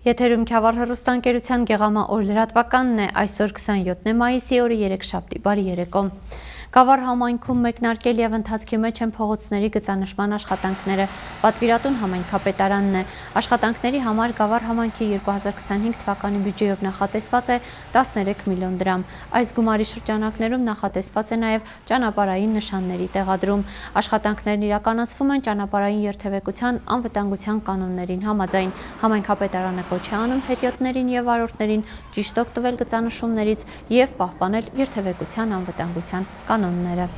Եթերում Քյավառ հեռուստաընկերության Գեղամա օր լրատվականն է, այսօր 27 մայիսի օրը երեքշաբթի, բարի երեկո։ Գավառ համայնքում մեկնարկել եւ ընթացքի մեջ են փողոցների գծանշման աշխատանքները, պատվիրատուն համայնքապետարանն է։ Աշխատանքների համար Գավառ համայնքի 2025 թվականի բյուջեով նախատեսված է 13 միլիոն դրամ։ Այս գումարի շրջանակներում նախատեսված է նաեւ ճանապարհային նշանների տեղադրում։ Աշխատանքներն իրականացվում են ճանապարհային երթևեկության անվտանգության կանոններին համաձայն։ Համայնքապետարանը կոչ է անում հետիոտներին եւ վարորդներին ճիշտ օգտվել գծանշումներից եւ պահպանել երթևեկության անվտանգության կանոնները։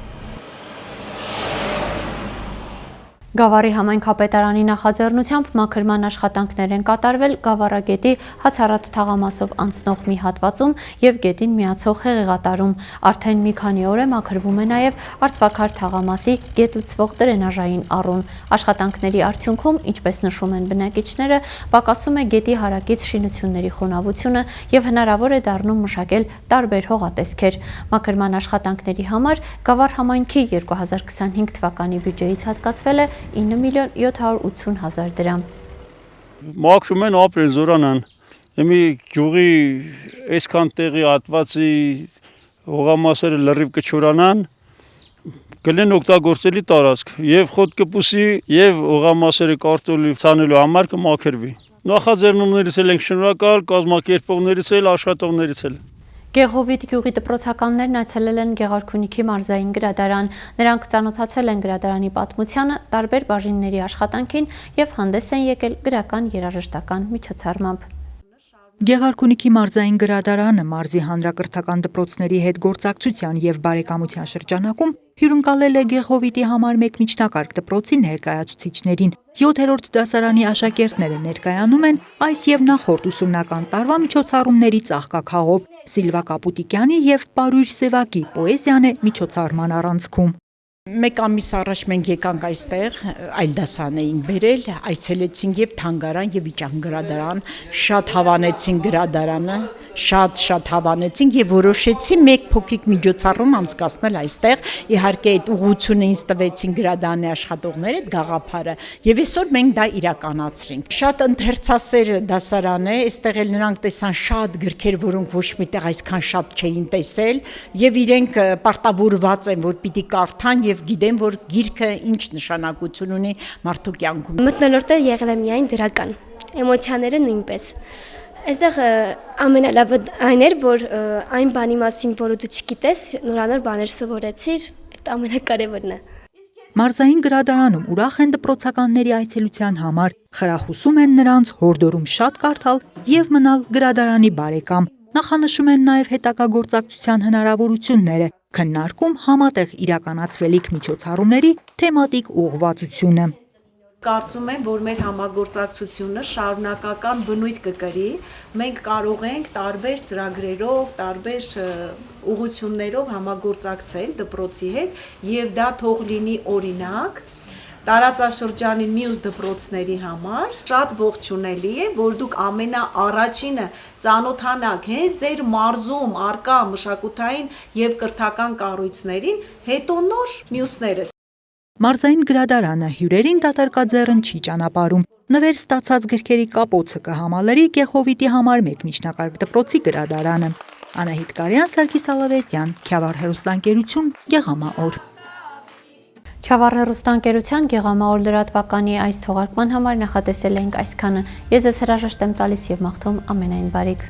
Գավառի համայնքապետարանի նախաձեռնությամբ մաքրման աշխատանքներ են կատարվել Գավառագետի հացառատ թաղամասով անցնող մի հատվածում եւ գետին միացող հեղեղատարում։ Արդեն մի քանի օր է մաքրվում է նաեւ Արցվաքար թաղամասի գետ լցվող դրենաժային առուն։ Աշխատանքների արդյունքում, ինչպես նշում են բնակիչները, պակասում է գետի հարակից շինությունների խոնավությունը եւ հնարավոր է դառնում մշակել տարբեր հողատեսքեր։ Մաքրման աշխատանքների համար Գավառ համայնքի 2025 թվականի բյուջեից հատկացվել է 9 միլիոն 780 հազար դրամ։ Մաքրում են ապրել զորանան։ Եմի գյուղի այսքան տեղի հատվածի հողամասերը լրիվ կչորանան, կլեն օգտագործելի տարածք եւ խոտ կպուսի եւ հողամասերը կարտոլի ցանելու համար կմաքրվի։ Նախաձեռնումներից էլ ենք շնորհակալ, կազմակերպողներից էլ, աշխատողներից էլ։ Գեղովիտ գյուղի դպրոցականներն այցելել են Գեղարքունիքի մարզային գրադարան։ Նրանք ծանոթացել են գրադարանի պատմությանը, տարբեր բաժինների աշխատանքին եւ հանդես են եկել գրական երաժշտական միջոցառմամբ։ Գեղարքունիքի մարզային գրադարանը մարզի հանրակրթական դպրոցների հետ գործակցության եւ բարեկամության շրջանակում հյուրընկալել է Գեղովիտի համար 1 միջնակարգ դպրոցի ներկայացուցիչներին։ 7-րդ դասարանի աշակերտները ներկայանում են այս եւ նախորդ ուսումնական տարվա միջոցառումների ծաղկաքաղով։ Սիլվա Կապուտիկյանի եւ Պարույր Սևակի պոեզիան է միջոցառման առանցքում։ Մեկ ամիս առաջ մենք եկանք այստեղ, այլ դասարան էին բերել, այցելեցինք եւ թանգարան եւ վիճակ գրադարան, շատ հավանեցին գրադարանը, շատ հավանեցինք եւ որոշեցի մեկ փոքրիկ միջոցառում անցկացնել այստեղ։ Իհարկե այդ ուղղությունը ինձ տվեցին գրադարանի աշխատողները, գաղափարը, եւ այսօր մենք դա իրականացրինք։ Շատ ընթերցասեր դասարան է, այստեղ էլ նրանք տեսան շատ գրքեր, որոնք ոչ միտեղ այսքան շատ չէին տեսել, եւ իրենք պարտավորված են, որ պիտի կարդան եւ գիտեմ, որ գիրքը ինչ նշանակություն ունի մարդու կյանքում։ Մթնոլորտը եղել է միայն դրական, էմոցիաները նույնպես։ Այստեղ ամենալավը այն էր, որ այն բանի մասին, որը դու չգիտես, նորանոր բաներ սովորեցիր, այդ ամենակարևորն է։ Մարզային գրադարանում ուրախ են դպրոցականների այցելության համար, խրախուսում են նրանց հորդորում շատ կարդալ եւ մնալ գրադարանի բարեկամ։ Նախանշում են նաեւ հետագա գործակցության հնարավորությունները, քննարկում համատեղ իրականացվելիք միջոցառումների թեմատիկ ուղղվածությունը։ Կարծում եմ, որ մեր համագործակցությունը շարունակական բնույթ կկրի, մենք կարող ենք տարբեր ծրագրերով, տարբեր ուղղություններով համագործակցել դպրոցի հետ եւ դա թող լինի օրինակ տարածաշրջանի մյուս դպրոցների համար։ Շատ ողջունելի է, որ դուք ամենաառաջինը ծանոթանաք հենց ձեր մարզում արկա մշակութային եւ կրթական կառույցներին, հետո նոր մյուսները։ Մարզային գրադարանը հյուրերին դատարկաձեռն չի ճանապարհում։ Նվեր ստացած գրքերի կապոցը կհամալրի Գեղովիտի համար 1 միջնակարգ դպրոցի գրադարանը։ Անահիտ Կարյան, Սարգիս Ալավերդյան, Քյավառ հեռուստաընկերություն, Գեղամա օր։ Քյավառ հեռուստաընկերության Գեղամա օր լրատվականի այս թողարկման համար նախատեսել ենք այսքանը։ Ես ձեզ հրաժեշտ եմ տալիս եւ մաղթում ամենայն բարիք։